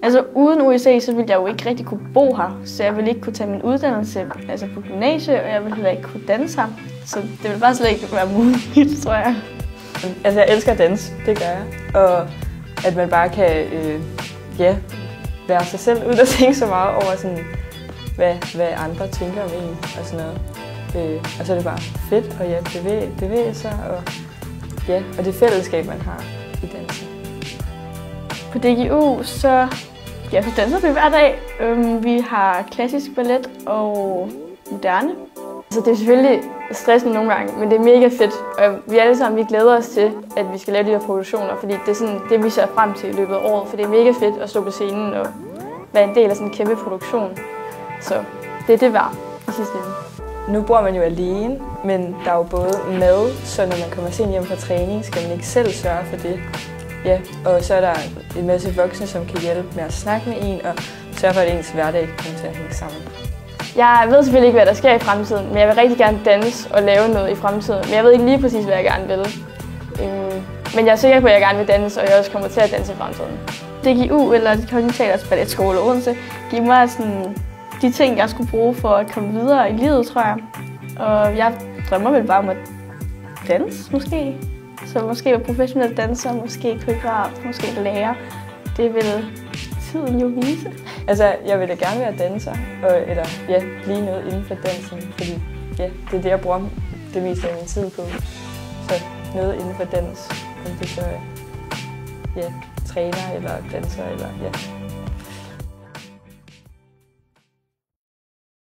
Altså uden UIC, så ville jeg jo ikke rigtig kunne bo her, så jeg ville ikke kunne tage min uddannelse på gymnasiet, og jeg ville heller ikke kunne danse her. Så det ville bare slet ikke være muligt, tror jeg. Altså jeg elsker at danse, det gør jeg. Og at man bare kan være sig selv, uden at tænke så meget over, sådan, hvad andre tænker om en og sådan noget. Og så er det bare fedt at bevæge sig, og det fællesskab, man har i dansen. På DGU, så danser vi hver dag. Vi har klassisk ballet og moderne. Så det er selvfølgelig stressende nogle gange, men det er mega fedt. Og vi alle sammen glæder os til, at vi skal lave de her produktioner, fordi det er sådan det, vi ser frem til i løbet af året. For det er mega fedt at stå på scenen og være en del af sådan en kæmpe produktion. Så det er det værd i sidste ende. Nu bor man jo alene, men der er jo både mad, så når man kommer sent hjem fra træning, skal man ikke selv sørge for det. Ja, og så er der en masse voksne, som kan hjælpe med at snakke med en og sørge for, at ens hverdag kommer til at hænge sammen. Jeg ved selvfølgelig ikke, hvad der sker i fremtiden, men jeg vil rigtig gerne danse og lave noget i fremtiden. Men jeg ved ikke lige præcis, hvad jeg gerne vil. Men jeg er sikker på, at jeg gerne vil danse, og jeg også kommer til at danse i fremtiden. DGU, eller Det Kongelige Teaters Balletskole Odense, giver mig sådan de ting, jeg skulle bruge for at komme videre i livet, tror jeg. Og jeg drømmer vel bare om at danse, måske. Så måske være professionel danser, måske koreograf, måske lærer. Det vil tiden jo vise. Altså, jeg vil da gerne være danser, eller blive noget inden for dansen, fordi det er det, jeg bruger det meste af min tid på. Så noget inden for dans, om det så er træner eller danser, eller